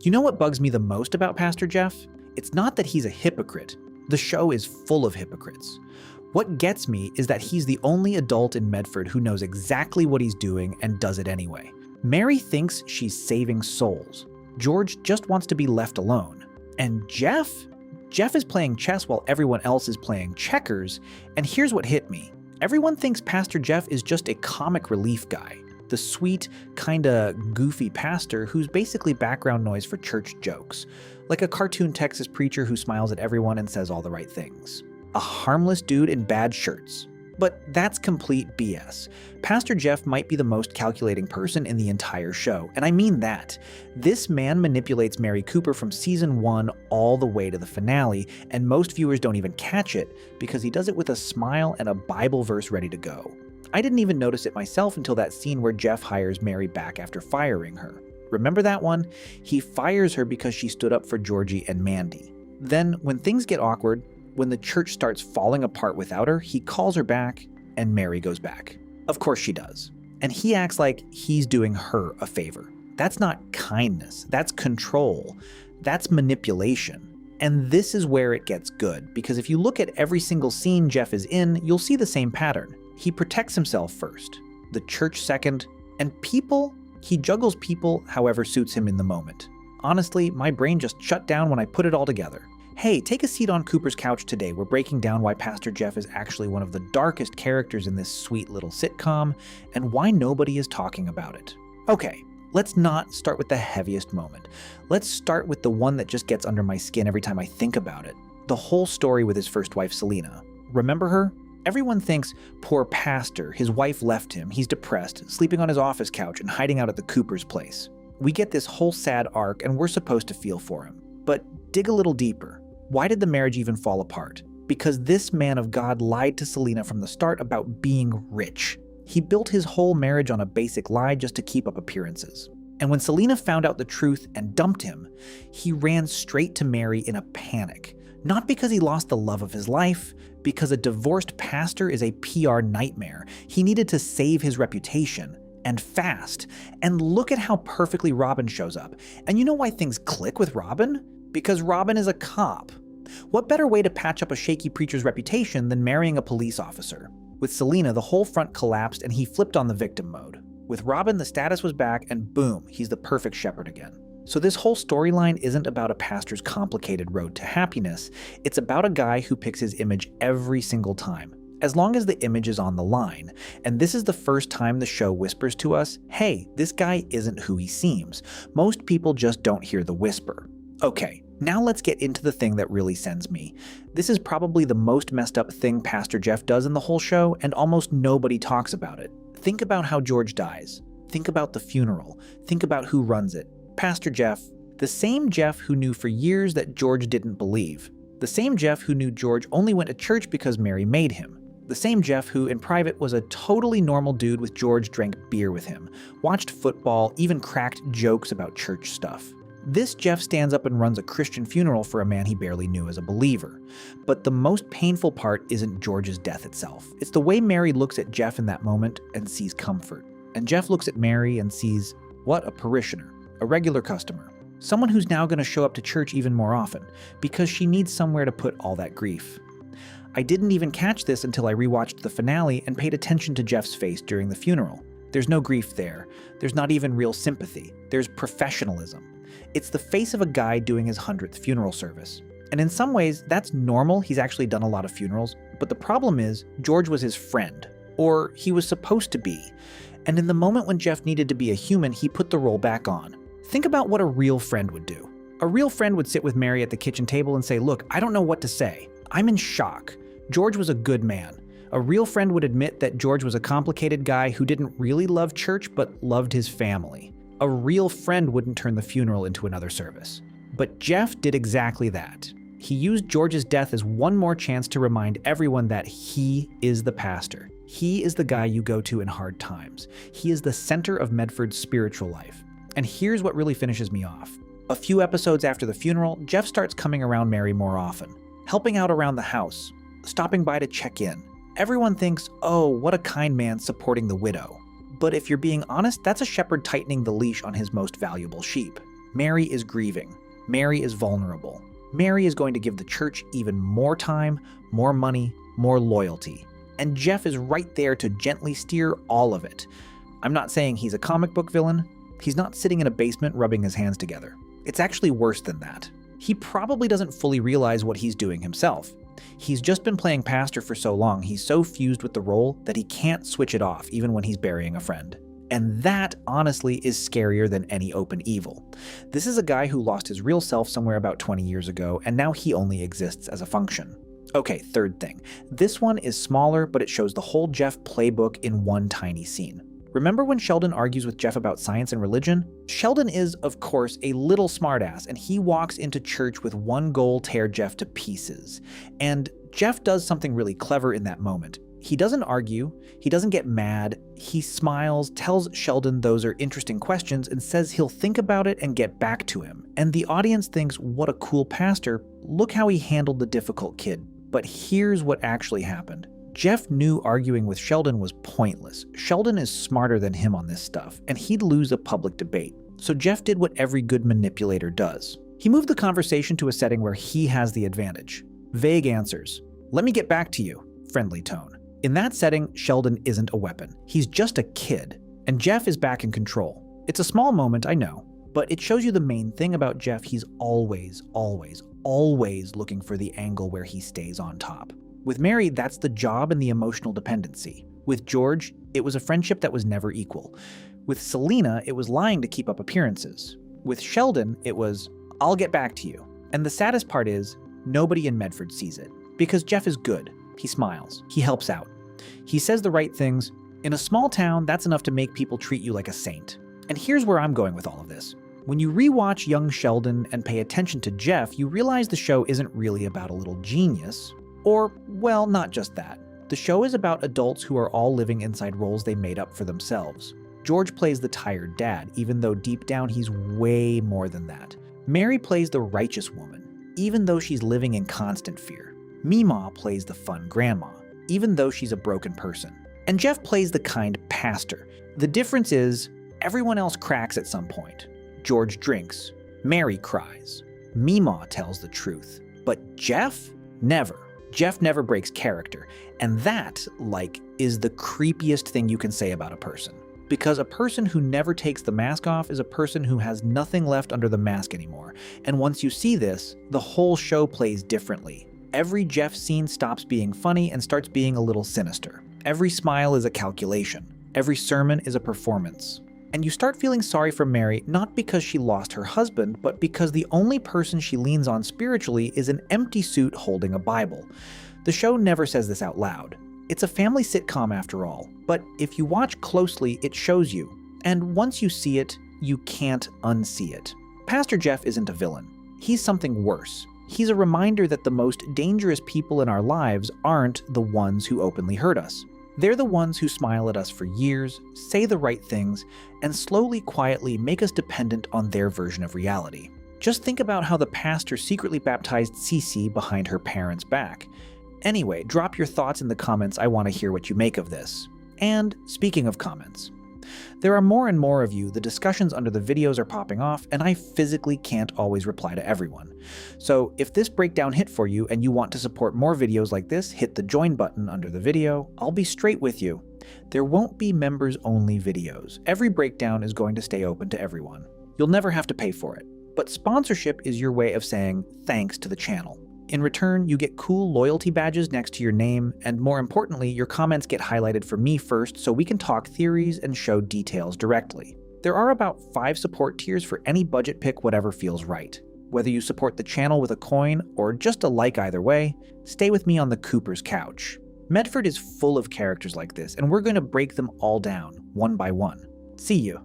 You know what bugs me the most about Pastor Jeff? It's not that he's a hypocrite. The show is full of hypocrites. What gets me is that he's the only adult in Medford who knows exactly what he's doing and does it anyway. Mary thinks she's saving souls. George just wants to be left alone. And Jeff is playing chess while everyone else is playing checkers, and here's what hit me. Everyone thinks Pastor Jeff is just a comic relief guy, the sweet, kinda goofy pastor who's basically background noise for church jokes, like a cartoon Texas preacher who smiles at everyone and says all the right things. A harmless dude in bad shirts. But that's complete BS. Pastor Jeff might be the most calculating person in the entire show, and I mean that. This man manipulates Mary Cooper from season 1 all the way to the finale, and most viewers don't even catch it because he does it with a smile and a Bible verse ready to go. I didn't even notice it myself until that scene where Jeff hires Mary back after firing her. Remember that one? He fires her because she stood up for Georgie and Mandy. Then, when things get awkward, when the church starts falling apart without her, he calls her back, and Mary goes back. Of course she does. And he acts like he's doing her a favor. That's not kindness. That's control. That's manipulation. And this is where it gets good, because if you look at every single scene Jeff is in, you'll see the same pattern. He protects himself first, the church second, and people, he juggles people however suits him in the moment. Honestly, my brain just shut down when I put it all together. Hey, take a seat on Cooper's couch today. We're breaking down why Pastor Jeff is actually one of the darkest characters in this sweet little sitcom, and why nobody is talking about it. Okay, let's not start with the heaviest moment. Let's start with the one that just gets under my skin every time I think about it. The whole story with his first wife, Selena. Remember her? Everyone thinks, poor pastor, his wife left him, he's depressed, sleeping on his office couch and hiding out at the Cooper's place. We get this whole sad arc and we're supposed to feel for him. But dig a little deeper. Why did the marriage even fall apart? Because this man of God lied to Selena from the start about being rich. He built his whole marriage on a basic lie just to keep up appearances. And when Selena found out the truth and dumped him, he ran straight to Mary in a panic. Not because he lost the love of his life, because a divorced pastor is a PR nightmare. He needed to save his reputation, and fast. And look at how perfectly Robin shows up. And you know why things click with Robin? Because Robin is a cop. What better way to patch up a shaky preacher's reputation than marrying a police officer? With Selena, the whole front collapsed and he flipped on the victim mode. With Robin, the status was back and boom, he's the perfect shepherd again. So this whole storyline isn't about a pastor's complicated road to happiness. It's about a guy who picks his image every single time, as long as the image is on the line. And this is the first time the show whispers to us, hey, this guy isn't who he seems. Most people just don't hear the whisper. Okay, now let's get into the thing that really sends me. This is probably the most messed up thing Pastor Jeff does in the whole show, and almost nobody talks about it. Think about how George dies. Think about the funeral. Think about who runs it. Pastor Jeff, the same Jeff who knew for years that George didn't believe. The same Jeff who knew George only went to church because Mary made him. The same Jeff who, in private, was a totally normal dude with George, drank beer with him, watched football, even cracked jokes about church stuff. This Jeff stands up and runs a Christian funeral for a man he barely knew as a believer. But the most painful part isn't George's death itself. It's the way Mary looks at Jeff in that moment and sees comfort. And Jeff looks at Mary and sees, what, a parishioner, a regular customer. Someone who's now going to show up to church even more often, because she needs somewhere to put all that grief. I didn't even catch this until I rewatched the finale and paid attention to Jeff's face during the funeral. There's no grief there. There's not even real sympathy. There's professionalism. It's the face of a guy doing his 100th funeral service. And in some ways, that's normal. He's actually done a lot of funerals. But the problem is, George was his friend. Or he was supposed to be. And in the moment when Jeff needed to be a human, he put the role back on. Think about what a real friend would do. A real friend would sit with Mary at the kitchen table and say, look, I don't know what to say. I'm in shock. George was a good man. A real friend would admit that George was a complicated guy who didn't really love church but loved his family. A real friend wouldn't turn the funeral into another service. But Jeff did exactly that. He used George's death as one more chance to remind everyone that he is the pastor. He is the guy you go to in hard times. He is the center of Medford's spiritual life. And here's what really finishes me off. A few episodes after the funeral, Jeff starts coming around Mary more often, helping out around the house, stopping by to check in. Everyone thinks, oh, what a kind man supporting the widow. But if you're being honest, that's a shepherd tightening the leash on his most valuable sheep. Mary is grieving. Mary is vulnerable. Mary is going to give the church even more time, more money, more loyalty. And Jeff is right there to gently steer all of it. I'm not saying he's a comic book villain. He's not sitting in a basement rubbing his hands together. It's actually worse than that. He probably doesn't fully realize what he's doing himself. He's just been playing pastor for so long, he's so fused with the role that he can't switch it off even when he's burying a friend. And that, honestly, is scarier than any open evil. This is a guy who lost his real self somewhere about 20 years ago, and now he only exists as a function. Okay, third thing. This one is smaller, but it shows the whole Jeff playbook in one tiny scene. Remember when Sheldon argues with Jeff about science and religion? Sheldon is, of course, a little smartass, and he walks into church with one goal: tear Jeff to pieces. And Jeff does something really clever in that moment. He doesn't argue, he doesn't get mad, he smiles, tells Sheldon those are interesting questions, and says he'll think about it and get back to him. And the audience thinks, what a cool pastor, look how he handled the difficult kid. But here's what actually happened. Jeff knew arguing with Sheldon was pointless. Sheldon is smarter than him on this stuff, and he'd lose a public debate. So Jeff did what every good manipulator does. He moved the conversation to a setting where he has the advantage. Vague answers. Let me get back to you. Friendly tone. In that setting, Sheldon isn't a weapon. He's just a kid, and Jeff is back in control. It's a small moment, I know, but it shows you the main thing about Jeff. He's always looking for the angle where he stays on top. With Mary, that's the job and the emotional dependency. With George, it was a friendship that was never equal. With Selena, it was lying to keep up appearances. With Sheldon, it was, I'll get back to you. And the saddest part is, nobody in Medford sees it. Because Jeff is good. He smiles. He helps out. He says the right things. In a small town, that's enough to make people treat you like a saint. And here's where I'm going with all of this. When you rewatch young Sheldon and pay attention to Jeff, you realize the show isn't really about a little genius. Or, well, not just that. The show is about adults who are all living inside roles they made up for themselves. George plays the tired dad, even though deep down he's way more than that. Mary plays the righteous woman, even though she's living in constant fear. Meemaw plays the fun grandma, even though she's a broken person. And Jeff plays the kind pastor. The difference is, everyone else cracks at some point. George drinks. Mary cries. Meemaw tells the truth. But Jeff? Never. Jeff never breaks character. And that, is the creepiest thing you can say about a person. Because a person who never takes the mask off is a person who has nothing left under the mask anymore. And once you see this, the whole show plays differently. Every Jeff scene stops being funny and starts being a little sinister. Every smile is a calculation. Every sermon is a performance. And you start feeling sorry for Mary, not because she lost her husband, but because the only person she leans on spiritually is an empty suit holding a Bible. The show never says this out loud. It's a family sitcom after all, but if you watch closely, it shows you. And once you see it, you can't unsee it. Pastor Jeff isn't a villain. He's something worse. He's a reminder that the most dangerous people in our lives aren't the ones who openly hurt us. They're the ones who smile at us for years, say the right things, and slowly, quietly make us dependent on their version of reality. Just think about how the pastor secretly baptized Cece behind her parents' back. Anyway, drop your thoughts in the comments. I want to hear what you make of this. And speaking of comments, there are more and more of you, the discussions under the videos are popping off, and I physically can't always reply to everyone. So if this breakdown hit for you and you want to support more videos like this, hit the join button under the video. I'll be straight with you. There won't be members-only videos. Every breakdown is going to stay open to everyone. You'll never have to pay for it. But sponsorship is your way of saying thanks to the channel. In return, you get cool loyalty badges next to your name, and more importantly, your comments get highlighted for me first so we can talk theories and show details directly. There are about 5 support tiers for any budget pick, whatever feels right. Whether you support the channel with a coin or just a like either way, stay with me on the Cooper's couch. Medford is full of characters like this, and we're going to break them all down, one by one. See you.